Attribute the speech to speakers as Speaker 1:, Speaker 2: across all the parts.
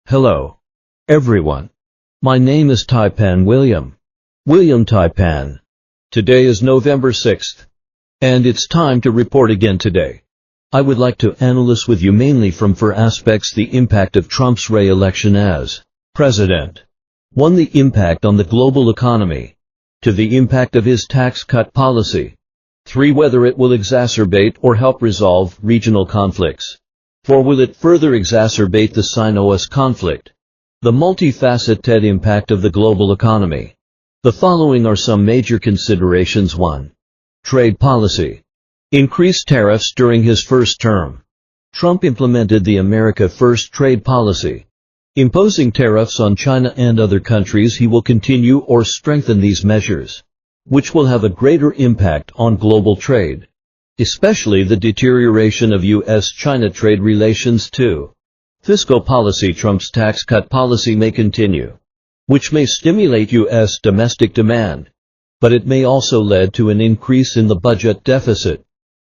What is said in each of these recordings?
Speaker 1: Hello, everyone. My name is William Taipan. Today is November 6th, and it's time to report again today. I would like to analyze with you mainly from four aspects: the impact of Trump's re-election as president, 1. The impact on the global economy, 2. The impact of his tax cut policy, 3. Whether it will exacerbate or help resolve regional conflicts, 4. Will it further exacerbate the Sino-US conflict? The multifaceted impact of the global economy. The following are some major considerations. 1. Trade policy. Increased tariffs during his first term. Trump implemented the America First trade policy, imposing tariffs on China and other countries. He will continue or strengthen these measures, which will have a greater impact on global trade, especially the deterioration of U.S.-China trade relations. 2. Fiscal policy. Trump's tax cut policy may continue, which may stimulate U.S. domestic demand, but it may also lead to an increase in the budget deficit,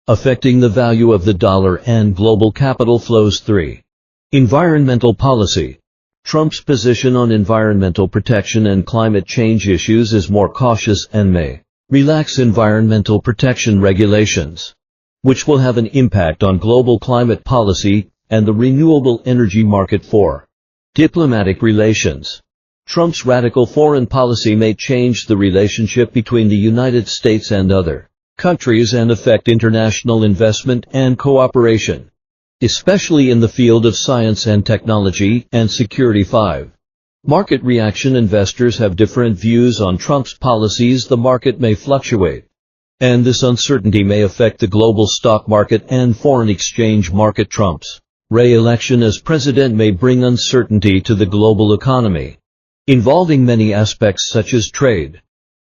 Speaker 1: affecting the value of the dollar and global capital flows. 3. Environmental policy. Trump's position on environmental protection and climate change issues is more cautious and may relax environmental protection regulations, which will have an impact on global climate policy and the renewable energy market. 4. Diplomatic relations. Trump's radical foreign policy may change the relationship between the United States and other countries and affect international investment and cooperation, especially in the field of science and technology and security. 5. Market reaction. Investors have different views on Trump's policies. The market may fluctuate, and this uncertainty may affect the global stock market and foreign exchange market. Trump's re-election as president may bring uncertainty to the global economy, involving many aspects such as trade,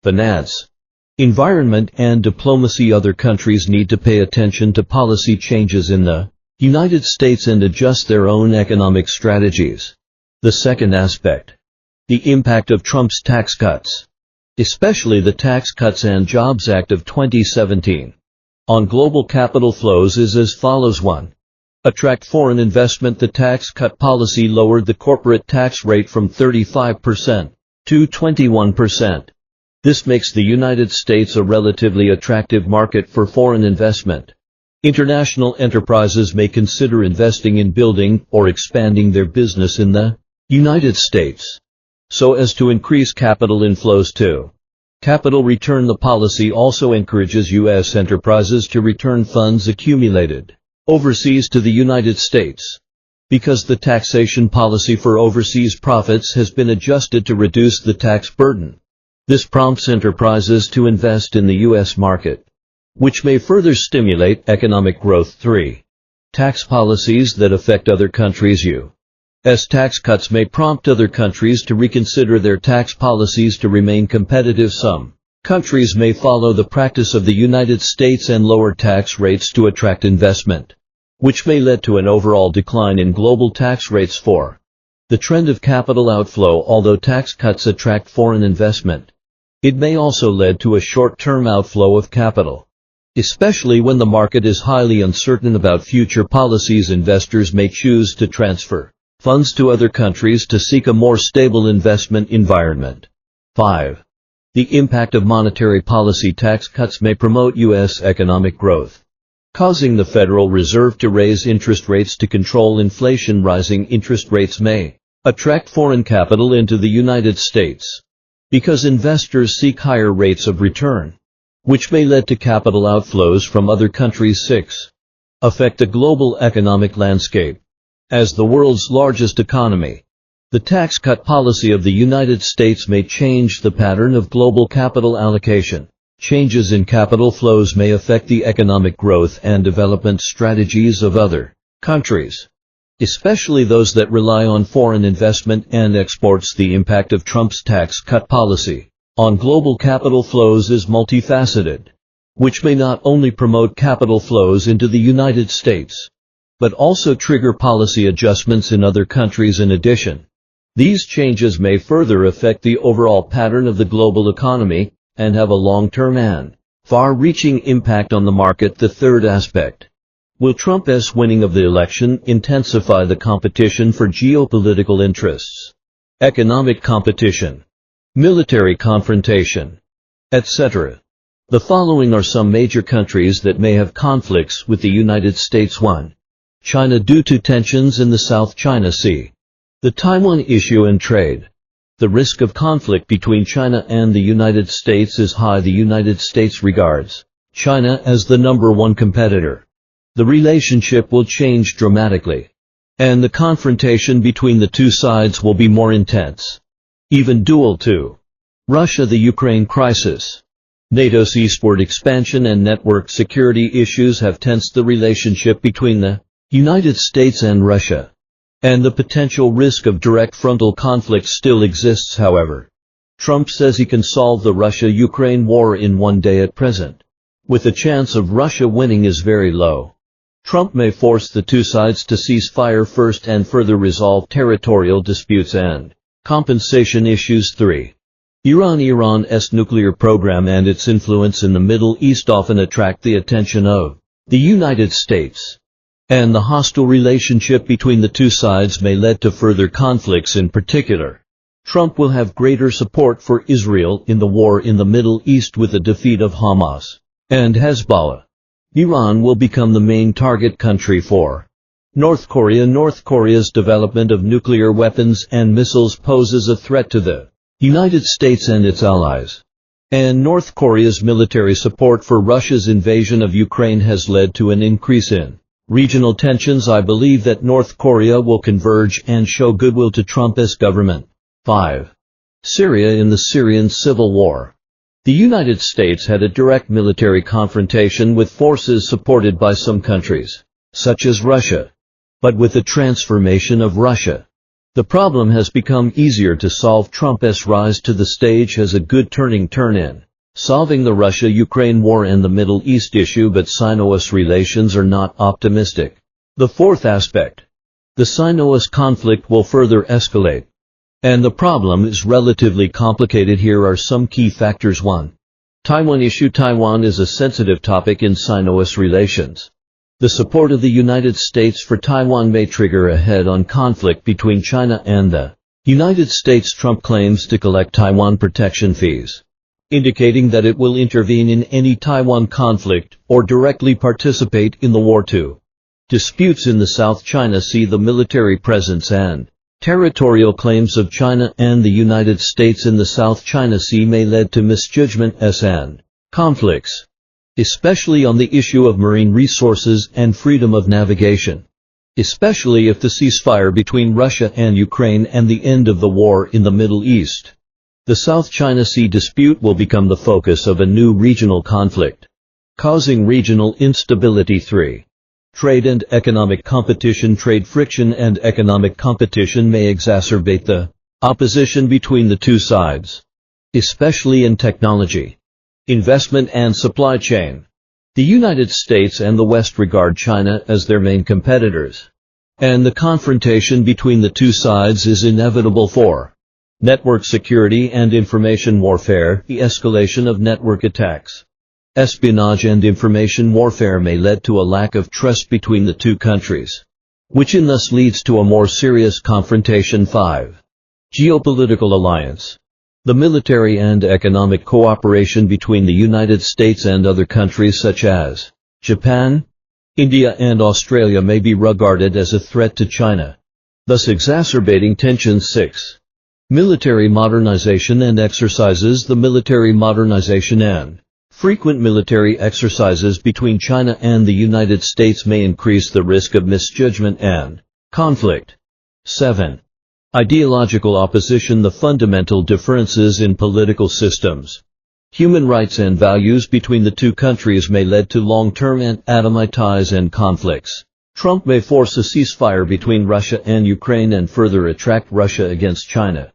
Speaker 1: finance, environment, and diplomacy. Other countries need to pay attention to policy changes in the United States and adjust their own economic strategies. The second aspect, the impact of Trump's tax cuts, especially the Tax Cuts and Jobs Act of 2017, on global capital flows is as follows. 1. Attract foreign investment. The tax cut policy lowered the corporate tax rate from 35% to 21%. This makes the United States a relatively attractive market for foreign investment. International enterprises may consider investing in building or expanding their business in the United States, so as to increase capital inflows. 2. Capital return. The policy also encourages U.S. enterprises to return funds accumulated overseas to the United States, because the taxation policy for overseas profits has been adjusted to reduce the tax burden. This prompts enterprises to invest in the U.S. market, which may further stimulate economic growth. 3. Tax policies that affect other countries. U.S. tax cuts may prompt other countries to reconsider their tax policies to remain competitive. Some countries may follow the practice of the United States and lower tax rates to attract investment, which may lead to an overall decline in global tax rates. 4. The trend of capital outflow. Although tax cuts attract foreign investment, it may also lead to a short-term outflow of capital, especially when the market is highly uncertain about future policies. Investors may choose to transfer funds to other countries to seek a more stable investment environment. 5. The impact of monetary policy. Tax cuts may promote U.S. economic growth, causing the Federal Reserve to raise interest rates to control inflation. Rising interest rates may attract foreign capital into the United States, because investors seek higher rates of return, which may lead to capital outflows from other countries. 6. Affect the global economic landscape. As the world's largest economy, the tax cut policy of the United States may change the pattern of global capital allocation. Changes in capital flows may affect the economic growth and development strategies of other countries, especially those that rely on foreign investment and exports. The impact of Trump's tax cut policy on global capital flows is multifaceted, which may not only promote capital flows into the United States, but also trigger policy adjustments in other countries. In addition, these changes may further affect the overall pattern of the global economy and have a long-term and far-reaching impact on the market. The third aspect, Will Trump's winning of the election intensify the competition for geopolitical interests, economic competition, military confrontation, etc.? The following are some major countries that may have conflicts with the United States. 1. China due to tensions in the South China Sea. The Taiwan issue and trade. The risk of conflict between China and the United States is high. The United States regards China as the number one competitor. The relationship will change dramatically, and the confrontation between the two sides will be more intense, even dual. 2. Russia, the Ukraine crisis. NATO's eastward expansion and network security issues have tensed the relationship between the United States and Russia, and the potential risk of direct frontal conflict still exists. However, Trump says he can solve the Russia-Ukraine war in one day at present, with the chance of Russia winning is very low. Trump may force the two sides to cease fire first and further resolve territorial disputes and compensation issues. 3. Iran's nuclear program and its influence in the Middle East often attract the attention of the United States, and the hostile relationship between the two sides may lead to further conflicts. In particular, Trump will have greater support for Israel in the war in the Middle East with the defeat of Hamas and Hezbollah. Iran will become the main target country for North Korea. North Korea's development of nuclear weapons and missiles poses a threat to the United States and its allies, and North Korea's military support for Russia's invasion of Ukraine has led to an increase in regional tensions. I believe that North Korea will converge and show goodwill to Trump's government. 5. Syria. In the Syrian civil war, the United States had a direct military confrontation with forces supported by some countries, such as Russia. But with the transformation of Russia, the problem has become easier to solve. Trump's rise to the stage has a good turn in solving the Russia-Ukraine war and the Middle East issue, but Sino-US relations are not optimistic. The fourth aspect. The Sino-US conflict will further escalate, and the problem is relatively complicated. Here are some key factors. 1. Taiwan issue. Taiwan is a sensitive topic in Sino-US relations. The support of the United States for Taiwan may trigger a head-on conflict between China and the United States. Trump claims to collect Taiwan protection fees, indicating that it will intervene in any Taiwan conflict or directly participate in the war. 2. Disputes in the South China Sea. The military presence and territorial claims of China and the United States in the South China Sea may lead to misjudgments and conflicts, especially on the issue of marine resources and freedom of navigation, especially if the ceasefire between Russia and Ukraine and the end of the war in the Middle East. The South China Sea dispute will become the focus of a new regional conflict, causing regional instability. 3. Trade and economic competition. Trade friction and economic competition may exacerbate the opposition between the two sides, especially in technology, investment and supply chain. The United States and the West regard China as their main competitors, and the confrontation between the two sides is inevitable. 4. Network security and information warfare. The escalation of network attacks, espionage and information warfare may lead to a lack of trust between the two countries, which thus leads to a more serious confrontation. 5. Geopolitical alliance. The military and economic cooperation between the United States and other countries such as Japan, India and Australia may be regarded as a threat to China, thus exacerbating tensions. 6. Military modernization and exercises. The military modernization and frequent military exercises between China and the United States may increase the risk of misjudgment and conflict. 7. Ideological opposition. The fundamental differences in political systems, human rights and values between the two countries may lead to long-term and ties and conflicts. Trump may force a ceasefire between Russia and Ukraine and further attract Russia against China.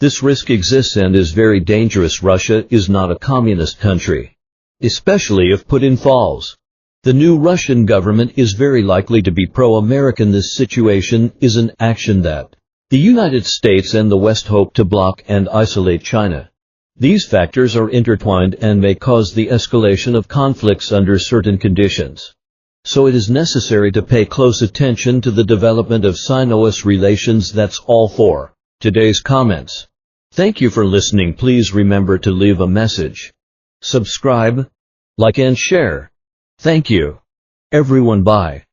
Speaker 1: This risk exists and is very dangerous. Russia is not a communist country, especially if Putin falls. The new Russian government is very likely to be pro-American. This situation is an action that the United States and the West hope to block and isolate China. These factors are intertwined and may cause the escalation of conflicts under certain conditions. So it is necessary to pay close attention to the development of Sino-US relations. That's all for today's comments. Thank you for listening. Please remember to leave a message, subscribe, like and share. Thank you. Everyone, bye.